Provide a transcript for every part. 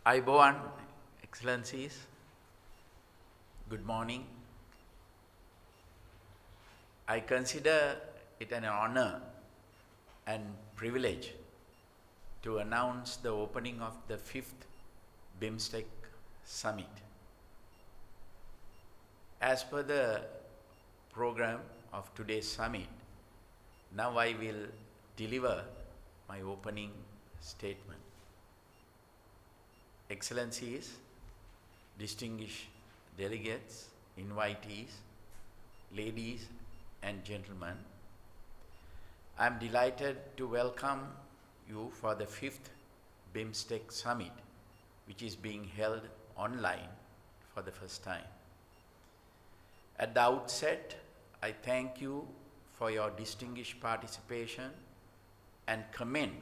Aiboan, Excellencies, good morning. I consider it an honor and privilege to announce the opening of the 5th Bimstec Summit. As per the program of today's summit, now I will deliver my opening statement. Excellencies, distinguished delegates, invitees, ladies and gentlemen, I am delighted to welcome you for the 5th Bimstec Summit, which is being held online for the first time. At the outset, I thank you for your distinguished participation and commend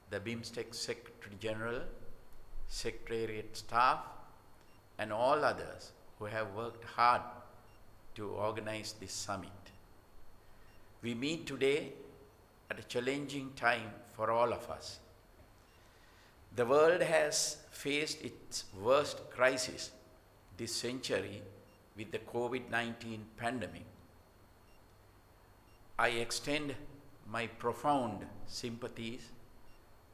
the Bimstec Secretary General, Secretariat staff, and all others who have worked hard to organize this summit. We meet today at a challenging time for all of us. The world has faced its worst crisis this century with the COVID-19 pandemic. I extend my profound sympathies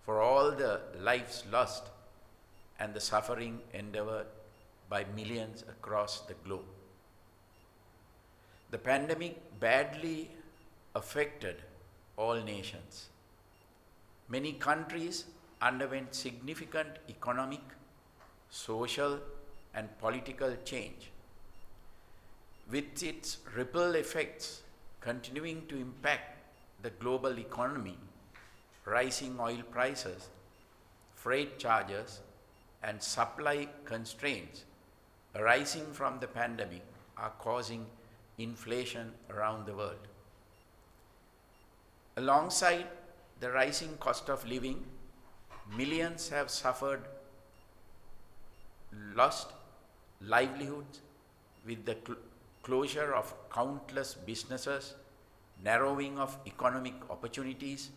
for all the lives lost and the suffering endured by millions across the globe. The pandemic badly affected all nations. Many countries underwent significant economic, social, and political change, with its ripple effects continuing to impact the global economy. Rising oil prices, freight charges, and supply constraints arising from the pandemic are causing inflation around the world. Alongside the rising cost of living, millions have suffered lost livelihoods with the closure of countless businesses, narrowing of economic opportunities,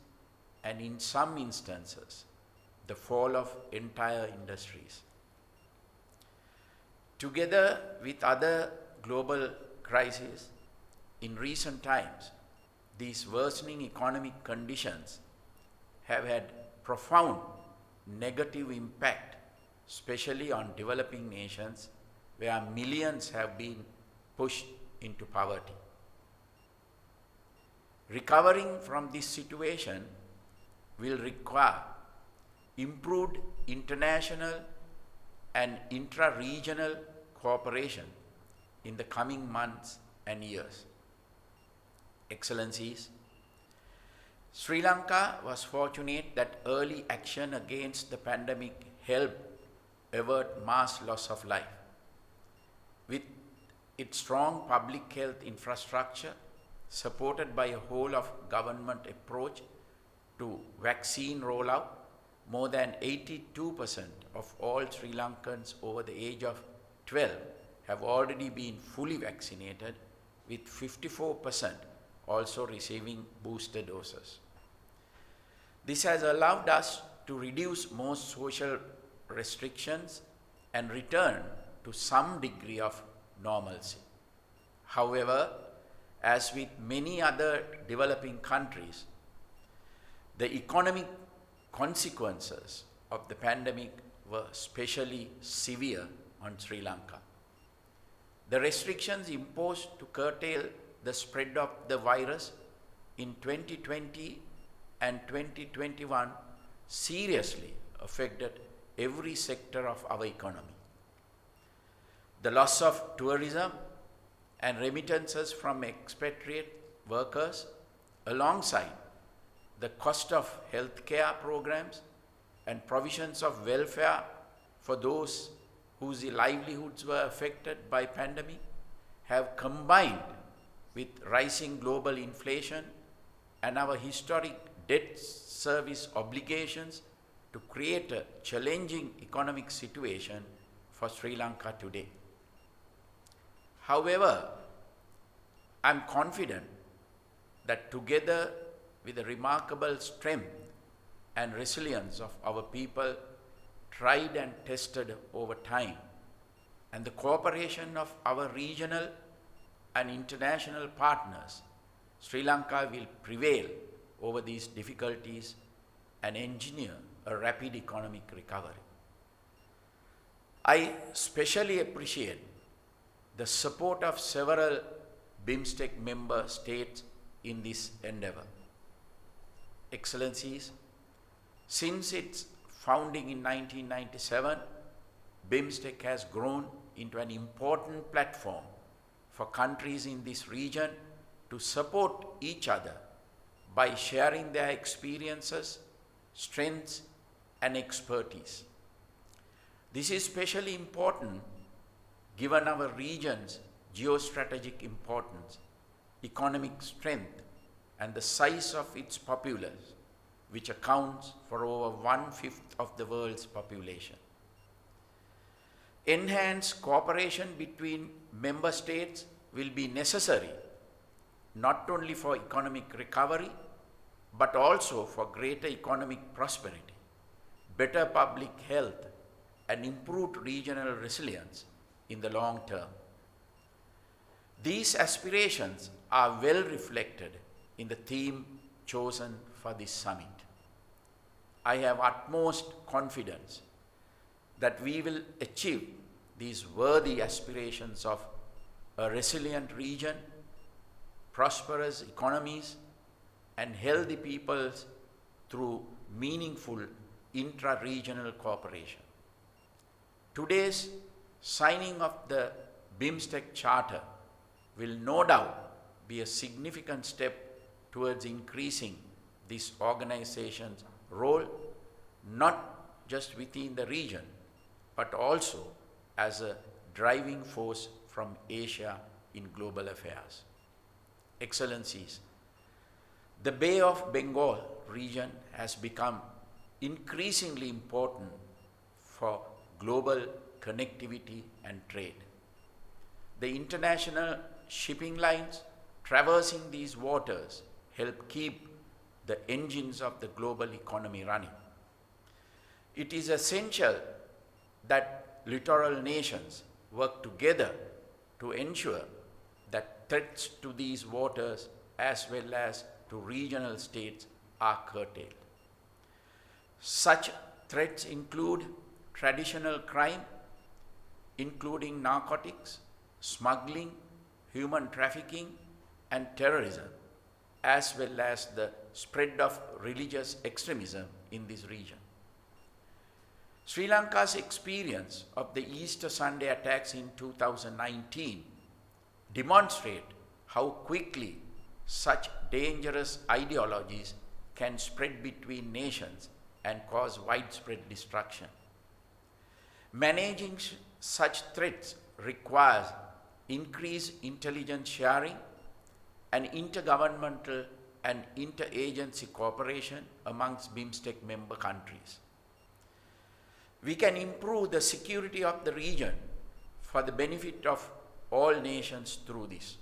and in some instances, the fall of entire industries. Together with other global crises, in recent times, these worsening economic conditions have had profound negative impact, especially on developing nations where millions have been pushed into poverty. Recovering from this situation will require improved international and intra-regional cooperation in the coming months and years. Excellencies, Sri Lanka was fortunate that early action against the pandemic helped avert mass loss of life. With its strong public health infrastructure, supported by a whole of government approach to vaccine rollout, more than 82% of all Sri Lankans over the age of 12 have already been fully vaccinated, with 54% also receiving booster doses. This has allowed us to reduce most social restrictions and return to some degree of normalcy. However, as with many other developing countries, the economic consequences of the pandemic were especially severe on Sri Lanka. The restrictions imposed to curtail the spread of the virus in 2020 and 2021 seriously affected every sector of our economy. The loss of tourism and remittances from expatriate workers, alongside the cost of healthcare programs and provisions of welfare for those whose livelihoods were affected by pandemic, have combined with rising global inflation and our historic debt service obligations to create a challenging economic situation for Sri Lanka today. However, I am confident that together with the remarkable strength and resilience of our people, tried and tested over time, and the cooperation of our regional and international partners, Sri Lanka will prevail over these difficulties and engineer a rapid economic recovery. I especially appreciate the support of several Bimstec member states in this endeavor. Excellencies, since its founding in 1997, Bimstec has grown into an important platform for countries in this region to support each other by sharing their experiences, strengths, and expertise. This is especially important given our region's geostrategic importance, economic strength, and the size of its populace, which accounts for over 1/5 of the world's population. Enhanced cooperation between member states will be necessary not only for economic recovery, but also for greater economic prosperity, better public health, and improved regional resilience in the long term. These aspirations are well reflected in the theme chosen for this summit. I have utmost confidence that we will achieve these worthy aspirations of a resilient region, prosperous economies, and healthy peoples through meaningful intra-regional cooperation. Today's signing of the Bimstec Charter will no doubt be a significant step towards increasing this organization's role, not just within the region, but also as a driving force from Asia in global affairs. Excellencies, the Bay of Bengal region has become increasingly important for global connectivity and trade. The international shipping lines traversing these waters help keep the engines of the global economy running. It is essential that littoral nations work together to ensure that threats to these waters as well as to regional states are curtailed. Such threats include traditional crime, including narcotics, smuggling, human trafficking, and terrorism, as well as the spread of religious extremism in this region. Sri Lanka's experience of the Easter Sunday attacks in 2019 demonstrate how quickly such dangerous ideologies can spread between nations and cause widespread destruction. Managing such threats requires increased intelligence sharing and intergovernmental and interagency cooperation amongst Bimstec member countries. We can improve the security of the region for the benefit of all nations through this.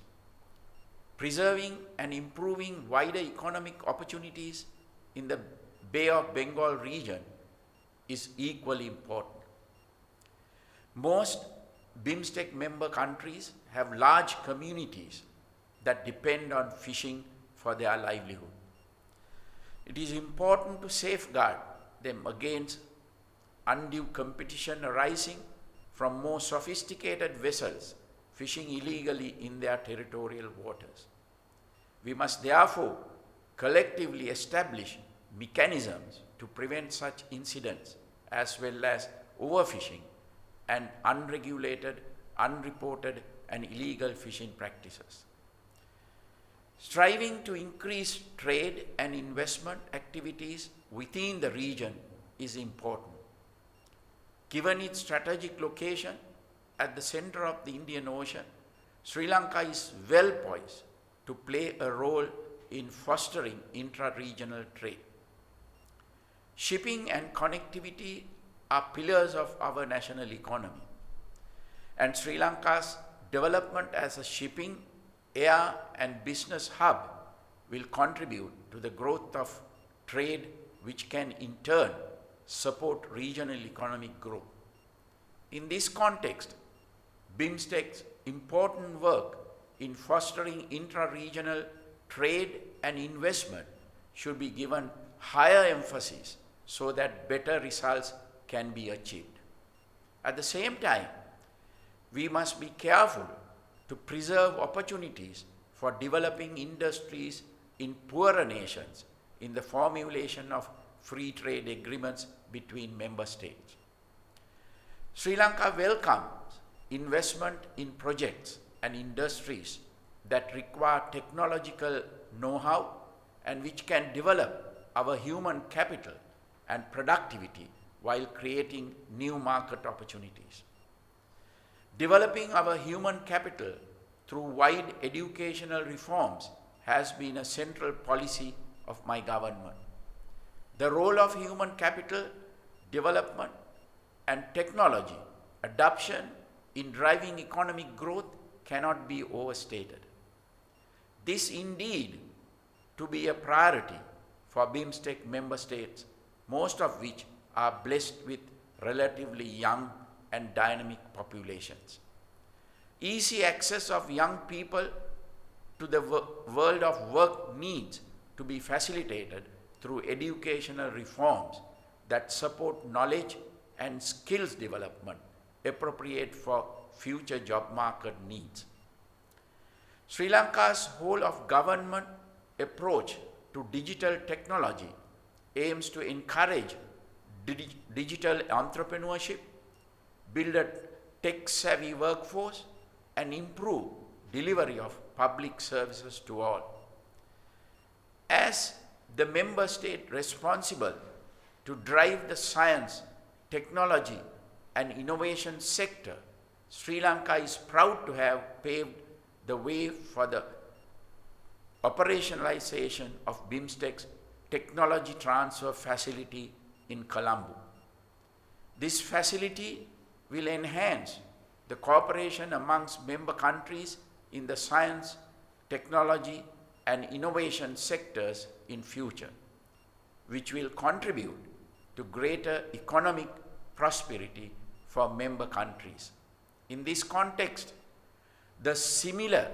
Preserving and improving wider economic opportunities in the Bay of Bengal region is equally important. Most Bimstec member countries have large communities that depend on fishing for their livelihood. It is important to safeguard them against undue competition arising from more sophisticated vessels fishing illegally in their territorial waters. We must therefore collectively establish mechanisms to prevent such incidents as well as overfishing and unregulated, unreported, and illegal fishing practices. Striving to increase trade and investment activities within the region is important. Given its strategic location at the center of the Indian Ocean, Sri Lanka is well poised to play a role in fostering intra-regional trade. Shipping and connectivity are pillars of our national economy, and Sri Lanka's development as a shipping, air, and business hub will contribute to the growth of trade, which can in turn support regional economic growth. In this context, Bimstec's important work in fostering intra-regional trade and investment should be given higher emphasis so that better results can be achieved. At the same time, we must be careful to preserve opportunities for developing industries in poorer nations in the formulation of free trade agreements between member states. Sri Lanka welcomes investment in projects and industries that require technological know-how and which can develop our human capital and productivity while creating new market opportunities. Developing our human capital through wide educational reforms has been a central policy of my government. The role of human capital development and technology adoption in driving economic growth cannot be overstated. This indeed to be a priority for Bimstec member states, most of which are blessed with relatively young and dynamic populations. Easy access of young people to the world of work needs to be facilitated through educational reforms that support knowledge and skills development appropriate for future job market needs. Sri Lanka's whole of government approach to digital technology aims to encourage digital entrepreneurship, build a tech-savvy workforce, and improve delivery of public services to all. As the member state responsible to drive the science, technology, and innovation sector, Sri Lanka is proud to have paved the way for the operationalization of Bimstec's technology transfer facility in Colombo. This facility will enhance the cooperation amongst member countries in the science, technology, and innovation sectors in future, which will contribute to greater economic prosperity for member countries. In this context, the similar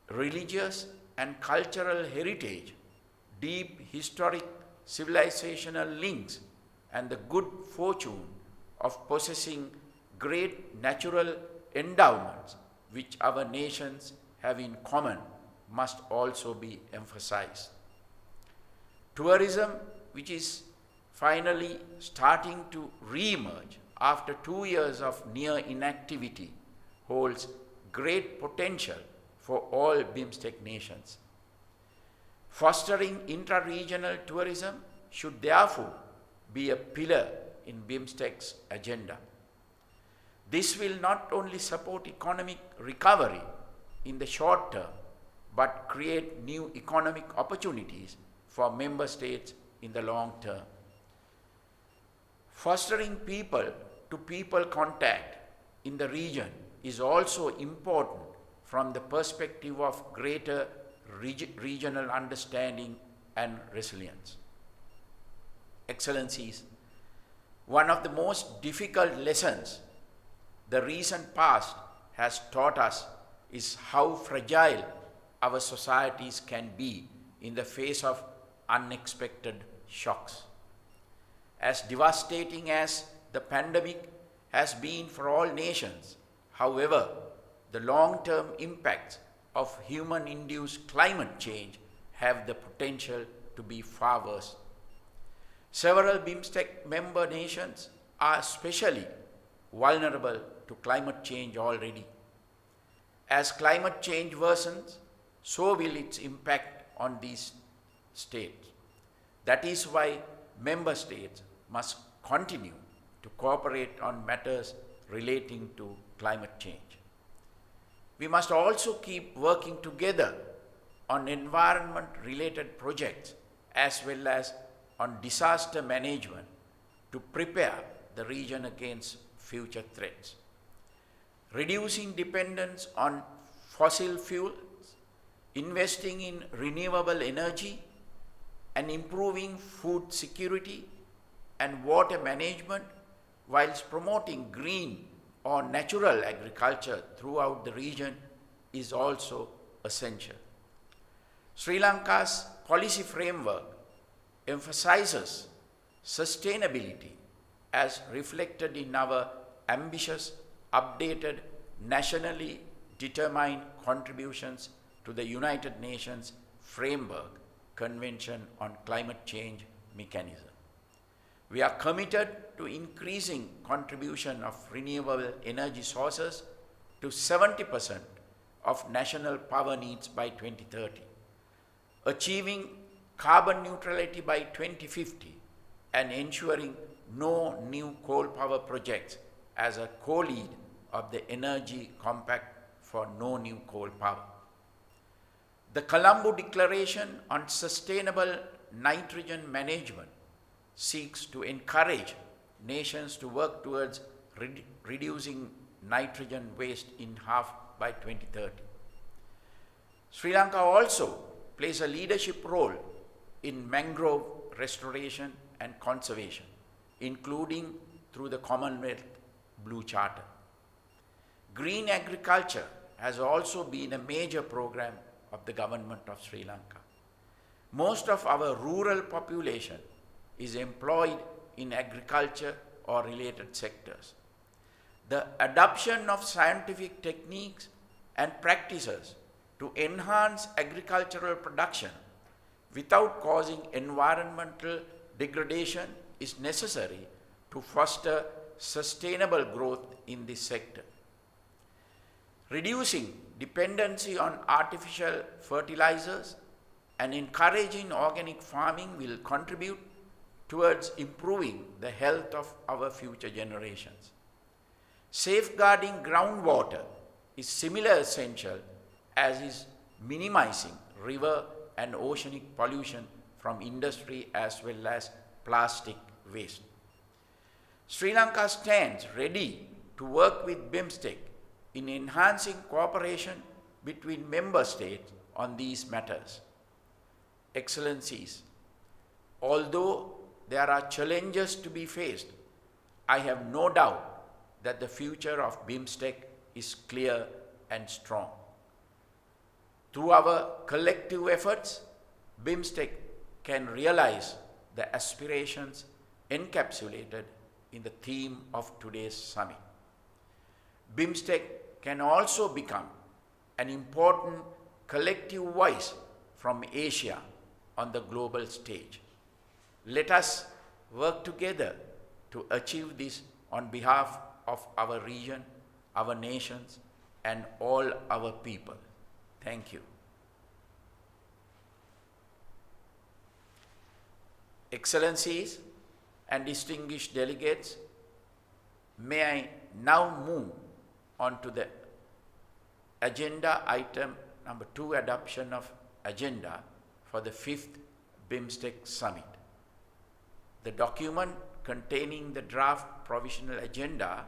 religious and cultural heritage, deep historic civilizational links, and the good fortune of possessing great natural endowments which our nations have in common must also be emphasized. Tourism, which is finally starting to re-emerge after 2 years of near inactivity, holds great potential for all Bimstec nations. Fostering intra-regional tourism should therefore be a pillar in Bimstec's agenda. This will not only support economic recovery in the short term, but create new economic opportunities for member states in the long term. Fostering people-to-people contact in the region is also important from the perspective of greater regional understanding and resilience. Excellencies, one of the most difficult lessons the recent past has taught us is how fragile our societies can be in the face of unexpected shocks. As devastating as the pandemic has been for all nations, however, the long-term impacts of human-induced climate change have the potential to be far worse. Several Bimstec member nations are especially vulnerable to climate change already. As climate change worsens, so will its impact on these states. That is why member states must continue to cooperate on matters relating to climate change. We must also keep working together on environment-related projects as well as on disaster management to prepare the region against future threats. Reducing dependence on fossil fuels, investing in renewable energy, and improving food security and water management whilst promoting green or natural agriculture throughout the region is also essential. Sri Lanka's policy framework emphasizes sustainability as reflected in our ambitious, updated, nationally determined contributions to the United Nations Framework Convention on Climate Change Mechanism. We are committed to increasing contribution of renewable energy sources to 70% of national power needs by 2030, achieving carbon neutrality by 2050, and ensuring no new coal power projects as a co-lead of the Energy Compact for no new coal power. The Colombo Declaration on Sustainable Nitrogen Management seeks to encourage nations to work towards reducing nitrogen waste in half by 2030. Sri Lanka also plays a leadership role in mangrove restoration and conservation, including through the Commonwealth Blue Charter. Green agriculture has also been a major program of the government of Sri Lanka. Most of our rural population is employed in agriculture or related sectors. The adoption of scientific techniques and practices to enhance agricultural production without causing environmental degradation is necessary to foster sustainable growth in this sector. Reducing dependency on artificial fertilizers and encouraging organic farming will contribute towards improving the health of our future generations. Safeguarding groundwater is similarly essential as is minimizing river and oceanic pollution from industry as well as plastic waste. Sri Lanka stands ready to work with Bimstec in enhancing cooperation between member states on these matters. Excellencies, although there are challenges to be faced, I have no doubt that the future of Bimstec is clear and strong. Through our collective efforts, Bimstec can realize the aspirations encapsulated in the theme of today's summit. Bimstec can also become an important collective voice from Asia on the global stage. Let us work together to achieve this on behalf of our region, our nations, and all our people. Thank you. Excellencies and distinguished delegates, may I now move on to the agenda item number 2, adoption of agenda for the 5th Bimstec Summit. The document containing the draft provisional agenda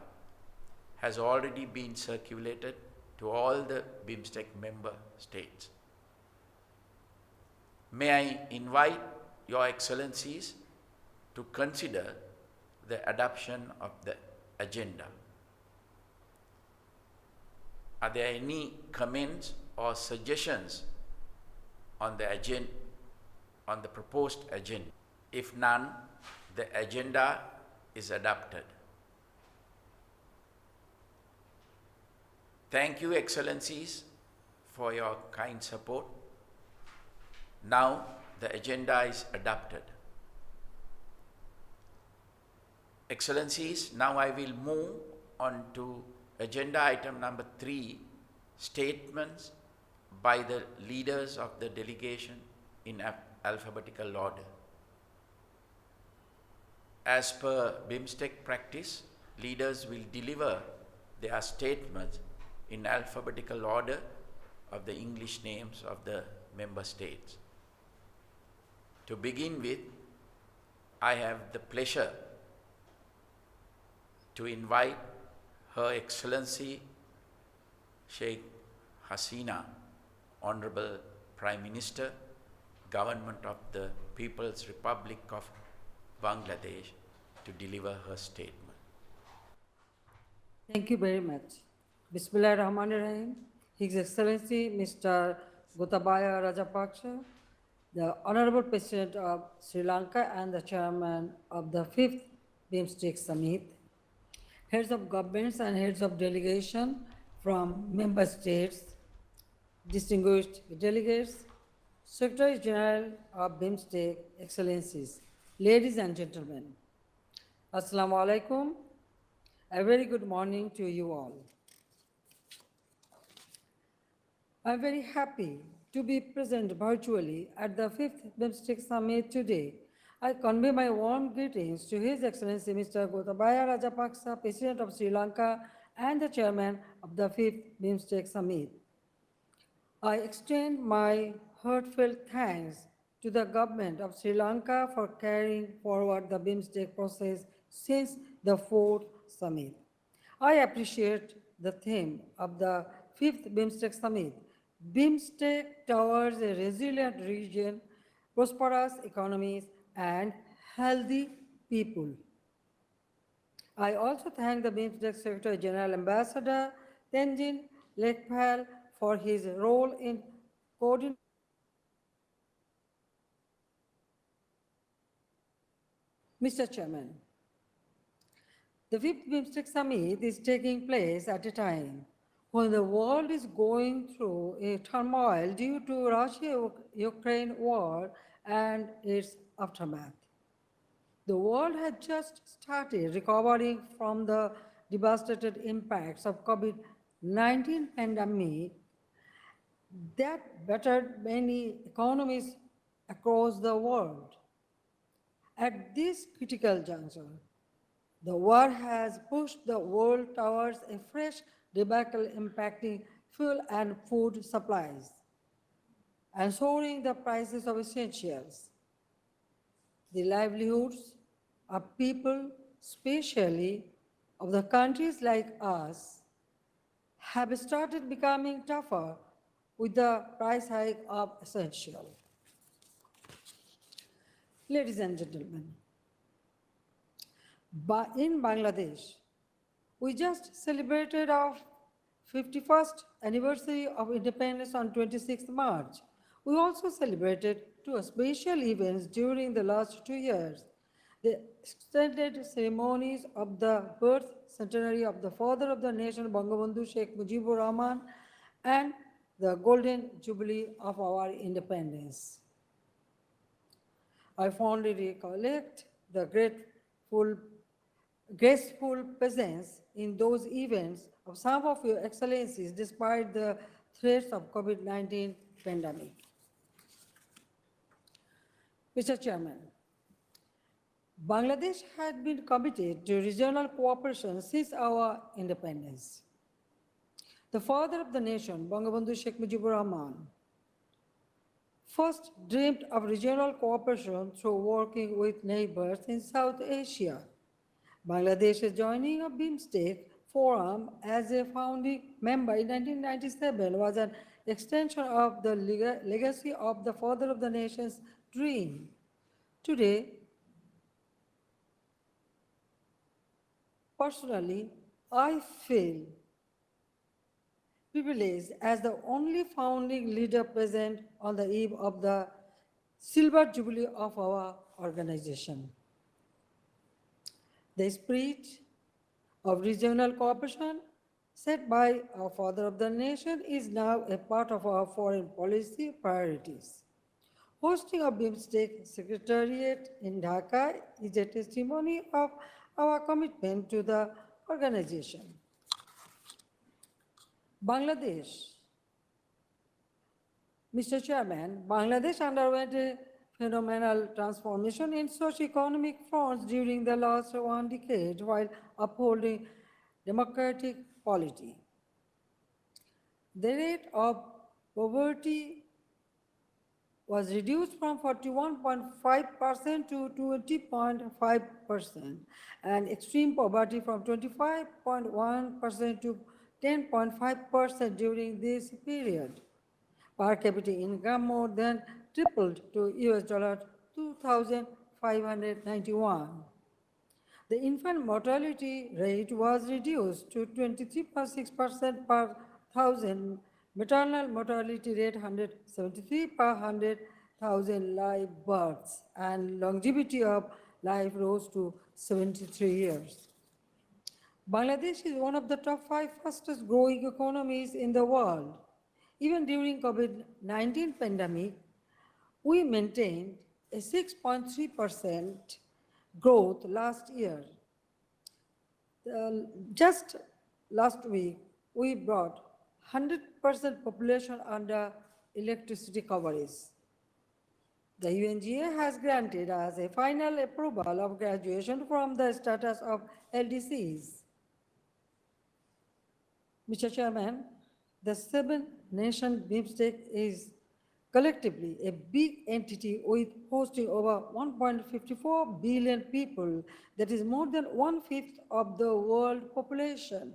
has already been circulated to all the Bimstec member states. May I invite Your Excellencies to consider the adoption of the agenda. Are there any comments or suggestions on the agenda, on the proposed agenda? If none, the agenda is adopted. Thank you, Excellencies, for your kind support. Now, the agenda is adopted. Excellencies, now I will move on to agenda item number 3, statements by the leaders of the delegation in alphabetical order. As per Bimstec practice, leaders will deliver their statements in alphabetical order of the English names of the member states. To begin with, I have the pleasure to invite Her Excellency Sheikh Hasina, Honorable Prime Minister, Government of the People's Republic of Bangladesh, to deliver her statement. Thank you very much. Bismillah Rahman Rahim. His Excellency Mr. Gotabaya Rajapaksa, the Honorable President of Sri Lanka and the Chairman of the 5th Bimstec Summit, heads of governments and heads of delegation from member states, distinguished delegates, Secretary General of Bimstec, Excellencies, ladies and gentlemen, Assalamu alaikum. A very good morning to you all. I'm very happy to be present virtually at the 5th Bimstec Summit today. I convey my warm greetings to His Excellency Mr. Gotabaya Rajapaksa, President of Sri Lanka and the Chairman of the 5th Bimstec Summit. I extend my heartfelt thanks to the government of Sri Lanka for carrying forward the Bimstec process since the 4th summit. I appreciate the theme of the 5th Bimstec Summit, Bimstec towards a resilient region, prosperous economies, and healthy people. I also thank the Bimstec Secretary General Ambassador Tenzin Lekpal for his role in coordinating. Mr. Chairman, the 5th Bimstec Summit is taking place at a time when the world is going through a turmoil due to Russia-Ukraine war and its aftermath. The world had just started recovering from the devastating impacts of COVID-19 pandemic that battered many economies across the world. At this critical juncture, the war has pushed the world towards a fresh debacle impacting fuel and food supplies and soaring the prices of essentials. The livelihoods of people, especially of the countries like us, have started becoming tougher with the price hike of essentials. Ladies and gentlemen, in Bangladesh, we just celebrated our 51st anniversary of independence on 26th March. We also celebrated two special events during the last 2 years. The extended ceremonies of the birth centenary of the father of the nation, Bangabandhu Sheikh Mujibur Rahman, and the golden jubilee of our independence. I fondly recollect the graceful presence in those events of some of your excellencies despite the threats of COVID-19 pandemic. Mr. Chairman, Bangladesh had been committed to regional cooperation since our independence. The father of the nation, Bangabandhu Sheikh Mujibur Rahman, first dreamed of regional cooperation through working with neighbors in South Asia. Bangladesh's joining of Bimstec Forum as a founding member in 1997 was an extension of the legacy of the father of the nation's dream. Today, personally, I feel privileged as the only founding leader present on the eve of the silver jubilee of our organization. The spirit of regional cooperation set by our father of the nation is now a part of our foreign policy priorities. Hosting a Bimstec Secretariat in Dhaka is a testimony of our commitment to the organization. Bangladesh. Mr. Chairman, Bangladesh underwent a phenomenal transformation in socio-economic fronts during the last 1 decade while upholding democratic polity. The rate of poverty was reduced from 41.5% to 20.5%, and extreme poverty from 25.1% to 10.5% during this period. Per capita income more than tripled to US dollar 2,591. The infant mortality rate was reduced to 23.6% per thousand, maternal mortality rate 173 per 100,000 live births, and longevity of life rose to 73 years. Bangladesh is one of the top 5 fastest growing economies in the world. Even during COVID-19 pandemic, we maintained a 6.3% growth last year. Just last week, we brought 100% population under electricity coverage. The UNGA has granted us a final approval of graduation from the status of LDCs. Mr. Chairman, the seven-nation Bimstec is collectively a big entity with hosting over 1.54 billion people, that is more than one-fifth of the world population.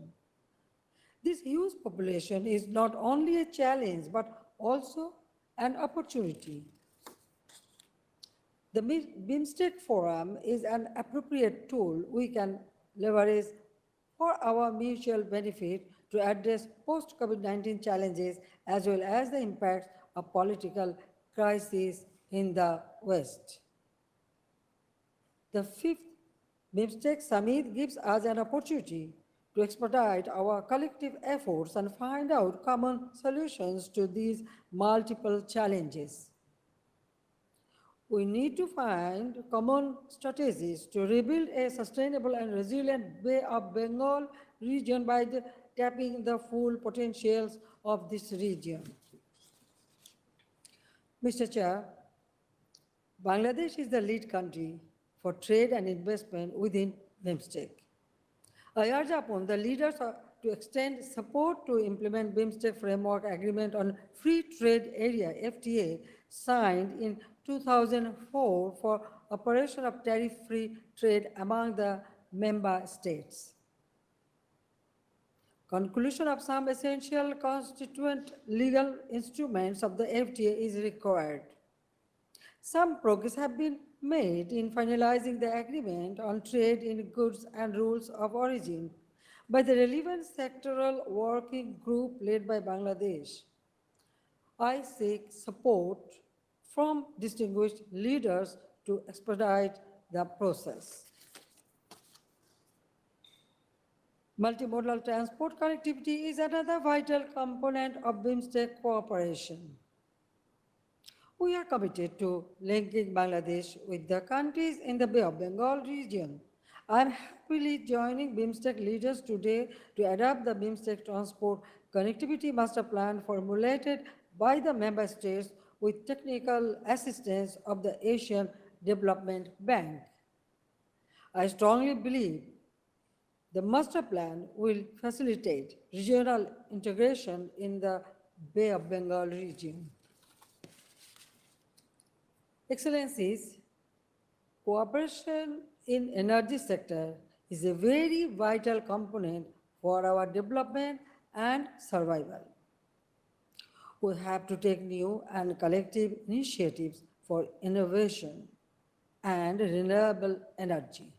This huge population is not only a challenge but also an opportunity. The Bimstec Forum is an appropriate tool we can leverage for our mutual benefit to address post-COVID-19 challenges as well as the impacts of political crisis in the West. The fifth Bimstec Summit gives us an opportunity to expedite our collective efforts and find out common solutions to these multiple challenges. We need to find common strategies to rebuild a sustainable and resilient Bay of Bengal region by tapping the full potentials of this region. Mr. Chair, Bangladesh is the lead country for trade and investment within Bimstec. I urge upon the leaders to extend support to implement Bimstec Framework Agreement on Free Trade Area, FTA, signed in 2004 for operation of tariff-free trade among the member states. Conclusion of some essential constituent legal instruments of the FTA is required. Some progress have been made in finalizing the agreement on trade in goods and rules of origin by the relevant sectoral working group led by Bangladesh. I seek support from distinguished leaders to expedite the process. Multimodal transport connectivity is another vital component of Bimstec cooperation. We are committed to linking Bangladesh with the countries in the Bay of Bengal region. I am happily joining Bimstec leaders today to adopt the Bimstec Transport Connectivity Master Plan formulated by the member states with technical assistance of the Asian Development Bank. I strongly believe the master plan will facilitate regional integration in the Bay of Bengal region. Excellencies, cooperation in energy sector is a very vital component for our development and survival. We have to take new and collective initiatives for innovation and renewable energy.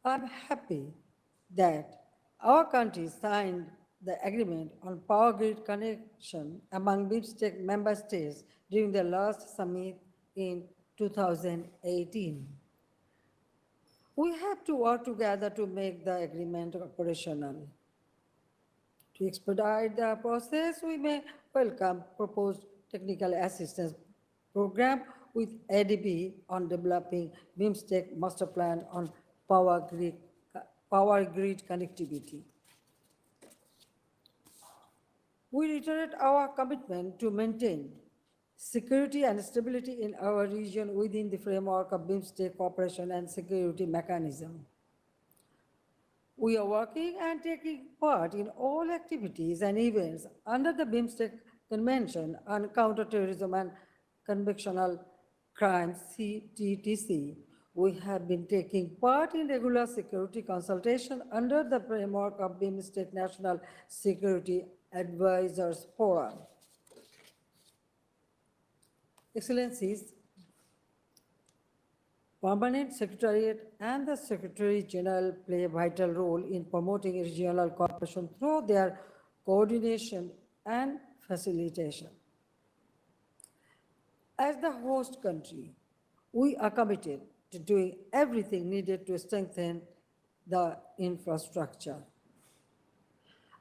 I'm happy that our country signed the agreement on power grid connection among Bimstec member states during the last summit in 2018. We have to work together to make the agreement operational. To expedite the process, we may welcome proposed technical assistance program with ADB on developing Bimstec master plan on power grid connectivity. We reiterate our commitment to maintain security and stability in our region within the framework of Bimstec cooperation and security mechanism. We are working and taking part in all activities and events under the Bimstec Convention on Counterterrorism and Conventional Crimes, CTTC. We have been taking part in regular security consultation under the framework of Bimstec National Security Advisors Forum. Excellencies, Permanent Secretariat and the Secretary General play a vital role in promoting regional cooperation through their coordination and facilitation. As the host country, we are committed to doing everything needed to strengthen the infrastructure.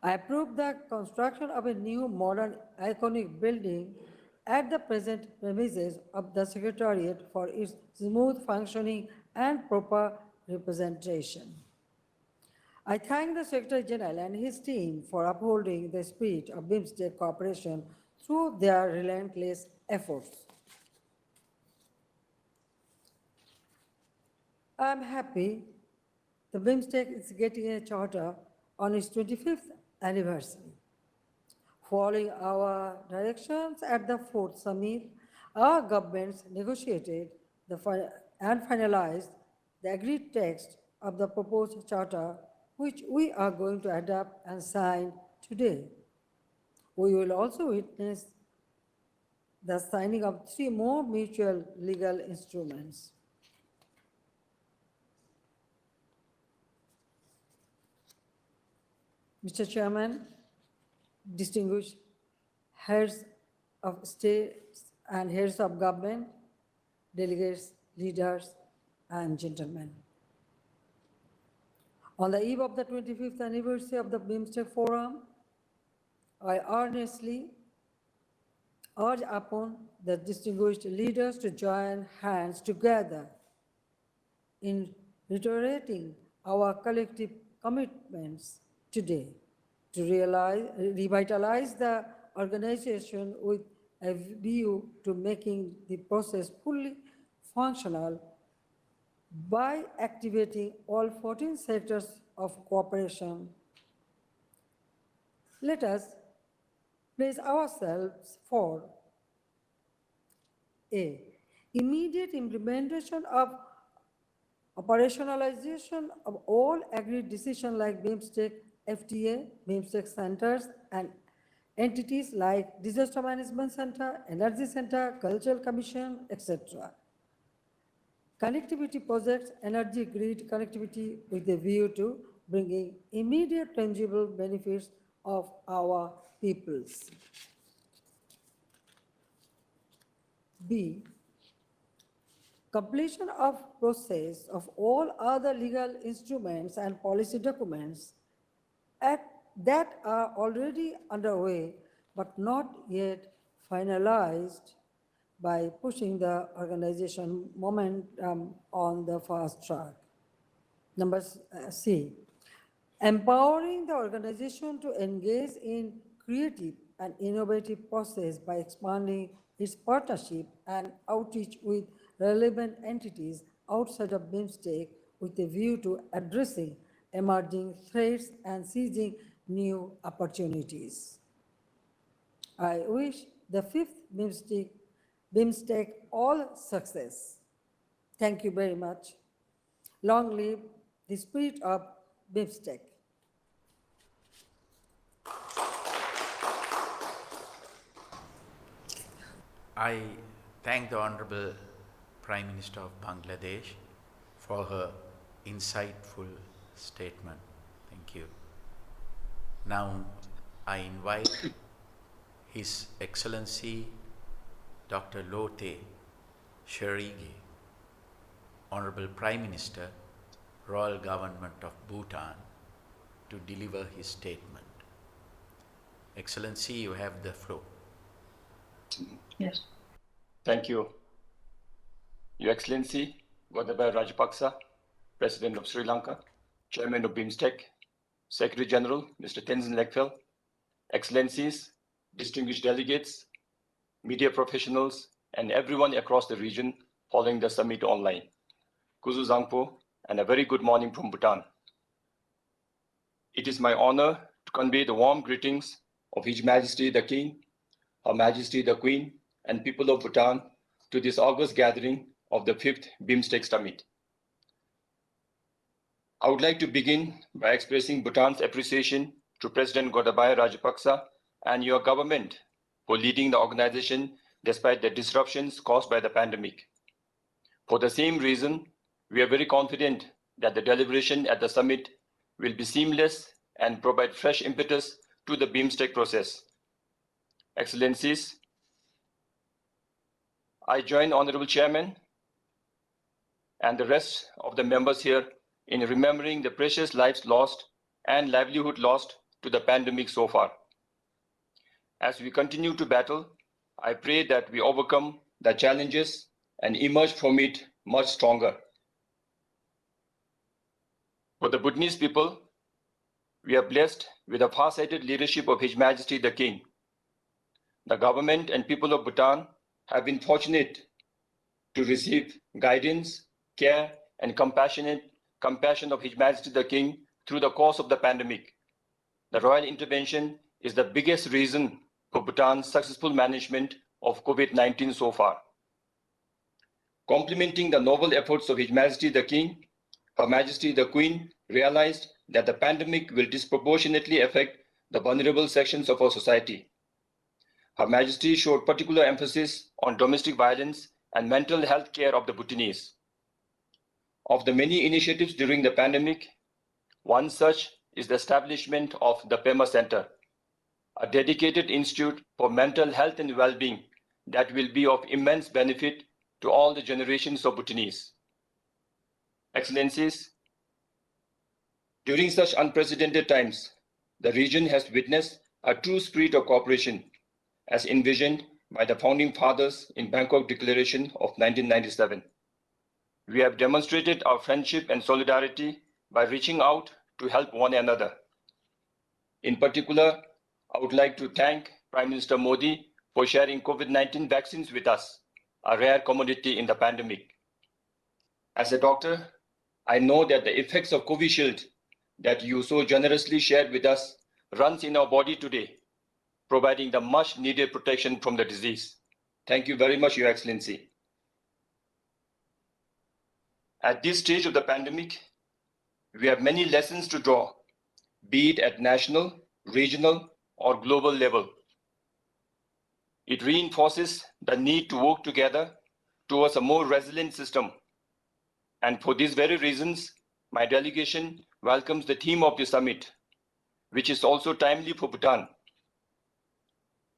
I approved the construction of a new modern iconic building at the present premises of the Secretariat for its smooth functioning and proper representation. I thank the Secretary General and his team for upholding the spirit of Bimstec cooperation through their relentless efforts. I am happy the Bimstec is getting a charter on its 25th anniversary. Following our directions at the fourth summit, our governments negotiated and finalized the agreed text of the proposed charter, which we are going to adopt and sign today. We will also witness the signing of 3 more mutual legal instruments. Mr. Chairman, distinguished heads of states and heads of government, delegates, leaders, and gentlemen. On the eve of the 25th anniversary of the Bimstec Forum, I earnestly urge upon the distinguished leaders to join hands together in reiterating our collective commitments today to revitalize the organization with a view to making the process fully functional by activating all 14 sectors of cooperation. Let us place ourselves for A. Immediate implementation of operationalization of all agreed decisions like Bimstec FTA, Bimstec centers, and entities like Disaster Management Center, Energy Center, Cultural Commission, etc. Connectivity projects, energy grid connectivity with a view to bringing immediate tangible benefits of our peoples. B. Completion of process of all other legal instruments and policy documents that are already underway but not yet finalized by pushing the organization momentum on the fast track. Number C, empowering the organization to engage in creative and innovative process by expanding its partnership and outreach with relevant entities outside of Bimstec with a view to addressing emerging threats and seizing new opportunities. I wish the 5th Bimstec all success. Thank you very much. Long live the spirit of Bimstec. I thank the Honorable Prime Minister of Bangladesh for her insightful statement. Thank you. Now I invite His Excellency Dr. Lote Sherige, Honorable Prime Minister, Royal Government of Bhutan, to deliver his statement. Excellency, you have the floor. Yes. Thank you. Your Excellency, Gotabaya Rajapaksa, President of Sri Lanka, Chairman of Bimstec, Secretary General, Mr. Tenzin Lekfel, Excellencies, distinguished delegates, media professionals, and everyone across the region following the summit online. Kuzu Zangpo, and a very good morning from Bhutan. It is my honor to convey the warm greetings of His Majesty the King, Her Majesty the Queen, and people of Bhutan to this august gathering of the 5th Bimstec Summit. I would like to begin by expressing Bhutan's appreciation to President Gotabaya Rajapaksa and your government for leading the organization despite the disruptions caused by the pandemic. For the same reason, we are very confident that the deliberation at the summit will be seamless and provide fresh impetus to the Bimstec process. Excellencies, I join Honorable Chairman and the rest of the members here in remembering the precious lives lost and livelihood lost to the pandemic so far. As we continue to battle, I pray that we overcome the challenges and emerge from it much stronger. For the Bhutanese people, we are blessed with the far-sighted leadership of His Majesty the King. The government and people of Bhutan have been fortunate to receive guidance, care, and compassion of His Majesty the King through the course of the pandemic. The royal intervention is the biggest reason for Bhutan's successful management of COVID-19 so far. Complementing the noble efforts of His Majesty the King, Her Majesty the Queen realized that the pandemic will disproportionately affect the vulnerable sections of our society. Her Majesty showed particular emphasis on domestic violence and mental health care of the Bhutanese. Of the many initiatives during the pandemic, one such is the establishment of the PEMA Center, a dedicated institute for mental health and well-being that will be of immense benefit to all the generations of Bhutanese. Excellencies, during such unprecedented times, the region has witnessed a true spirit of cooperation as envisioned by the Founding Fathers in Bangkok Declaration of 1997. We have demonstrated our friendship and solidarity by reaching out to help one another. In particular, I would like to thank Prime Minister Modi for sharing COVID-19 vaccines with us, a rare commodity in the pandemic. As a doctor, I know that the effects of Covishield that you so generously shared with us runs in our body today, providing the much needed protection from the disease. Thank you very much, Your Excellency. At this stage of the pandemic, we have many lessons to draw, be it at national, regional, or global level. It reinforces the need to work together towards a more resilient system. And for these very reasons, my delegation welcomes the theme of the summit, which is also timely for Bhutan.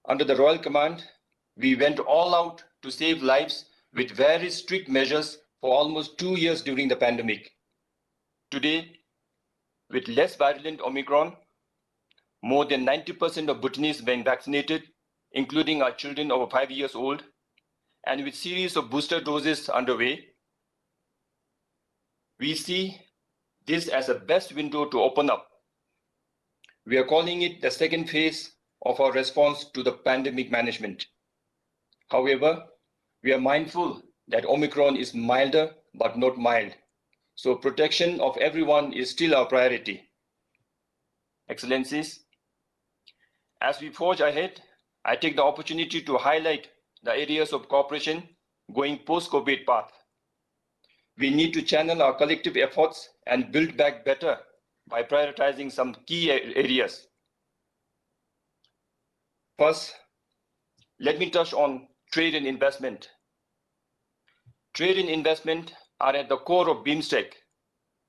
Under the royal command, we went all out to save lives with very strict measures for almost 2 years during the pandemic. Today, with less virulent Omicron, more than 90% of Bhutanese being vaccinated, including our children over 5 years old, and with series of booster doses underway, we see this as a best window to open up. We are calling it the second phase of our response to the pandemic management. However, we are mindful that Omicron is milder but not mild, so protection of everyone is still our priority. Excellencies, as we forge ahead, I take the opportunity to highlight the areas of cooperation going post-COVID path. We need to channel our collective efforts and build back better by prioritizing some key areas. First, let me touch on trade and investment. Trade and investment are at the core of Bimstec.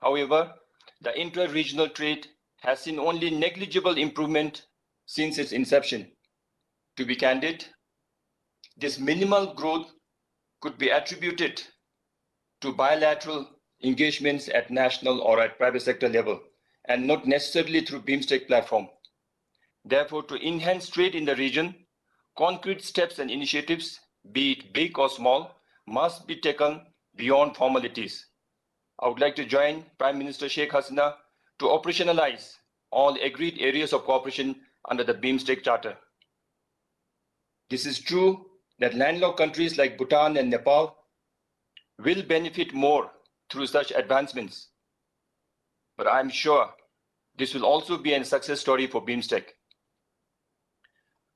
However, the intra-regional trade has seen only negligible improvement since its inception. To be candid, this minimal growth could be attributed to bilateral engagements at national or at private sector level, and not necessarily through Bimstec platform. Therefore, to enhance trade in the region, concrete steps and initiatives, be it big or small, must be taken beyond formalities. I would like to join Prime Minister Sheikh Hasina to operationalize all agreed areas of cooperation under the Bimstec Charter. This is true that landlocked countries like Bhutan and Nepal will benefit more through such advancements. But I'm sure this will also be a success story for Bimstec.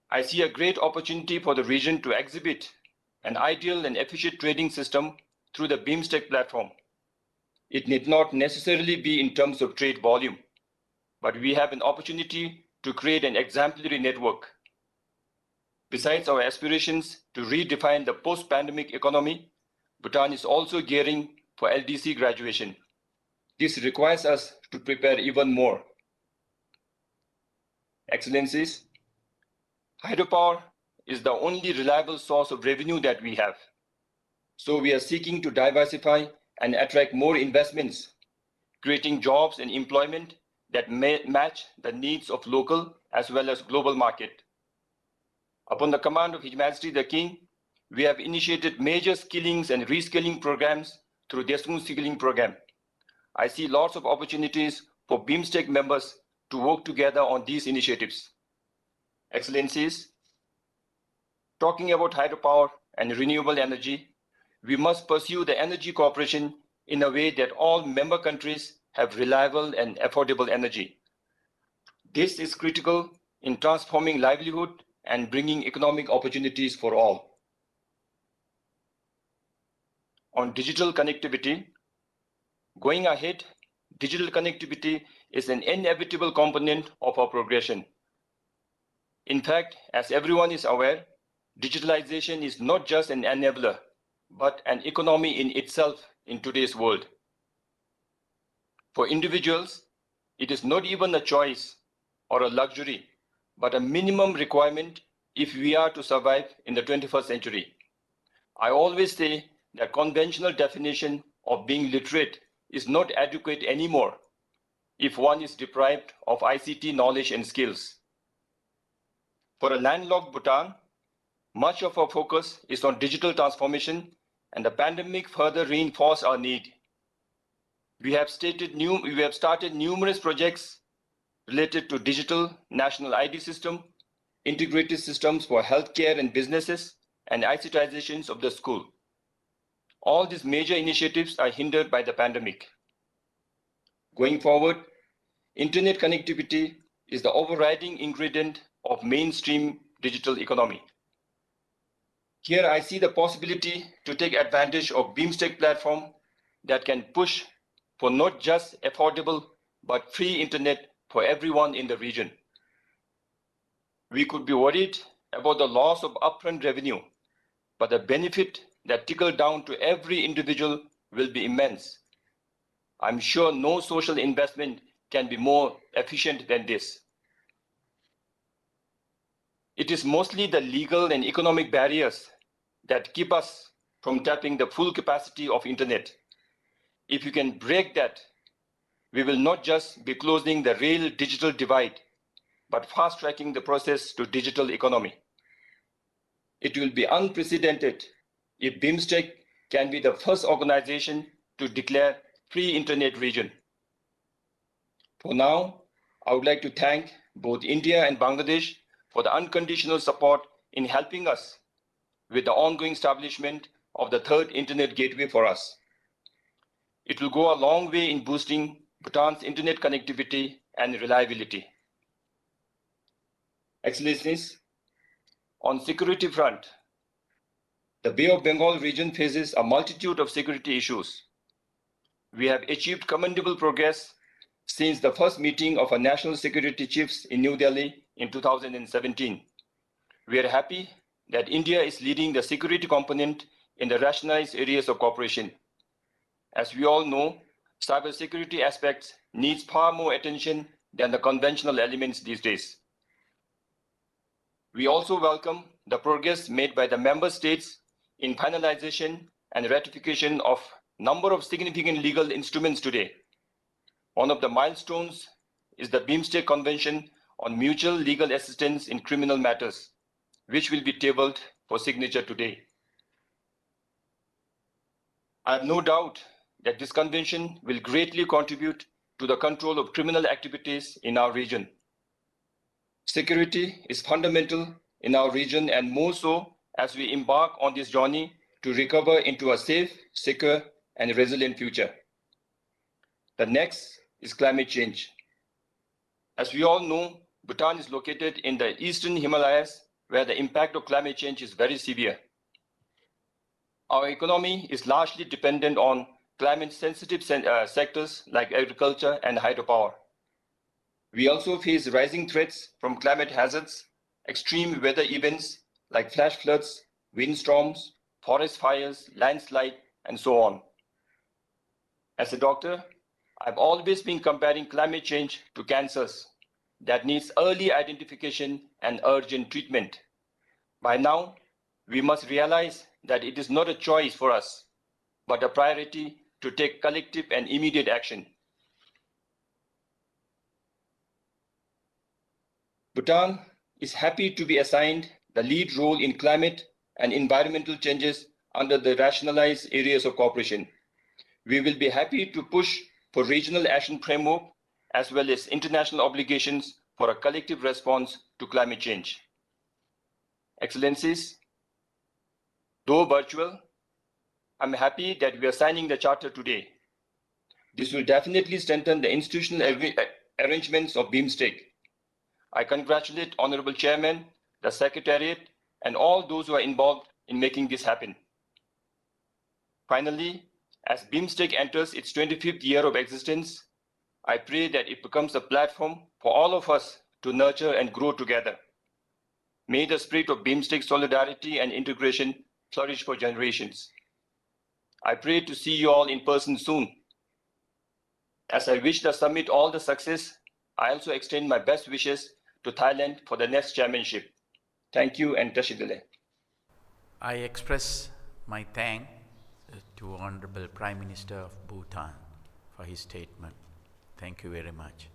I see a great opportunity for the region to exhibit an ideal and efficient trading system through the Bimstec platform. It need not necessarily be in terms of trade volume, but we have an opportunity to create an exemplary network. Besides our aspirations to redefine the post-pandemic economy, Bhutan is also gearing for LDC graduation. This requires us to prepare even more. Excellencies, hydropower is the only reliable source of revenue that we have. So we are seeking to diversify and attract more investments, creating jobs and employment that match the needs of local as well as global market. Upon the command of His Majesty the King, we have initiated major skillings and reskilling programs through Desmond Skilling Program. I see lots of opportunities for Bimstec members to work together on these initiatives. Excellencies, talking about hydropower and renewable energy, we must pursue the energy cooperation in a way that all member countries have reliable and affordable energy. This is critical in transforming livelihood and bringing economic opportunities for all. On digital connectivity, going ahead, digital connectivity is an inevitable component of our progression. In fact, as everyone is aware, digitalization is not just an enabler, but an economy in itself in today's world. For individuals, it is not even a choice or a luxury, but a minimum requirement if we are to survive in the 21st century. I always say that conventional definition of being literate is not adequate anymore if one is deprived of ICT knowledge and skills. For a landlocked Bhutan, much of our focus is on digital transformation, and the pandemic further reinforced our need. We have started numerous projects related to digital national ID system, integrated systems for healthcare and businesses, and ICTizations of the school. All these major initiatives are hindered by the pandemic. Going forward, internet connectivity is the overriding ingredient of mainstream digital economy. Here I see the possibility to take advantage of Bimstec platform that can push for not just affordable but free internet for everyone in the region. We could be worried about the loss of upfront revenue, but the benefit that trickle down to every individual will be immense. I'm sure no social investment can be more efficient than this. It is mostly the legal and economic barriers that keep us from tapping the full capacity of internet. If you can break that, we will not just be closing the real digital divide, but fast-tracking the process to digital economy. It will be unprecedented if Bimstec can be the first organization to declare free internet region. For now, I would like to thank both India and Bangladesh for the unconditional support in helping us with the ongoing establishment of the third internet gateway for us. It will go a long way in boosting Bhutan's internet connectivity and reliability. Excellencies, on security front, the Bay of Bengal region faces a multitude of security issues. We have achieved commendable progress since the first meeting of our national security chiefs in New Delhi in 2017. We are happy that India is leading the security component in the rationalized areas of cooperation. As we all know, cybersecurity aspects needs far more attention than the conventional elements these days. We also welcome the progress made by the member states in finalization and ratification of a number of significant legal instruments today. One of the milestones is the Bimstec Convention on Mutual Legal Assistance in Criminal Matters, which will be tabled for signature today. I have no doubt that this convention will greatly contribute to the control of criminal activities in our region. Security is fundamental in our region, and more so as we embark on this journey to recover into a safe, secure, and resilient future. The next is climate change. As we all know, Bhutan is located in the eastern Himalayas, where the impact of climate change is very severe. Our economy is largely dependent on climate-sensitive sectors like agriculture and hydropower. We also face rising threats from climate hazards, extreme weather events like flash floods, windstorms, forest fires, landslide, and so on. As a doctor, I've always been comparing climate change to cancers that needs early identification and urgent treatment. By now, we must realize that it is not a choice for us, but a priority to take collective and immediate action. Bhutan is happy to be assigned the lead role in climate and environmental changes under the rationalized areas of cooperation. We will be happy to push for regional action framework as well as international obligations for a collective response to climate change. Excellencies, though virtual, I'm happy that we are signing the Charter today. This will definitely strengthen the institutional arrangements of Bimstec. I congratulate Honorable Chairman, the Secretariat, and all those who are involved in making this happen. Finally, as Bimstec enters its 25th year of existence, I pray that it becomes a platform for all of us to nurture and grow together. May the spirit of Bimstec solidarity and integration flourish for generations. I pray to see you all in person soon. As I wish the summit all the success, I also extend my best wishes to Thailand for the next chairmanship. Thank you and Tashidale. I express my thanks to Honorable Prime Minister of Bhutan for his statement. Thank you very much.